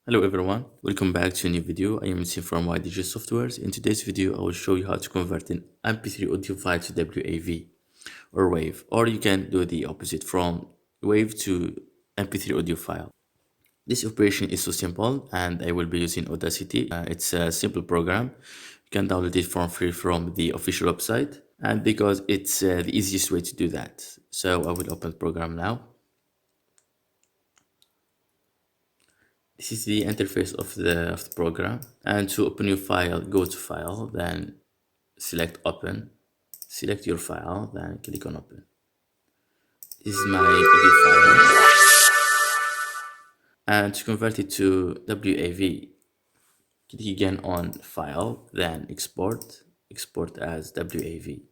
Hello everyone, welcome back to a new video. I am Tim from YDG Softwares. In today's video, I will show you how to convert an mp3 audio file to WAV or WAV, or you can do the opposite from WAV to mp3 audio file. This operation is so simple and I will be using Audacity. It's a simple program. You can download it for free from the official website, and because it's the easiest way to do that. So I will open the program now. This is the interface of the program, and to open your file, go to File, then select Open, select your file, then click on Open. This is my audio file, and to convert it to WAV, click again on File, then export as WAV.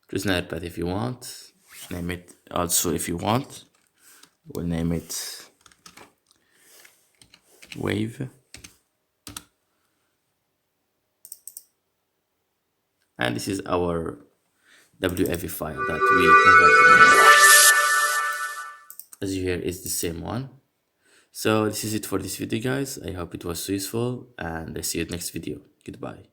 Choose another path if you want, name it also if you want. We'll name it Wave. And this is our WAV file that we converted. As you hear, it's the same one. So this is it for this video, guys. I hope it was useful, and I see you next video. Goodbye.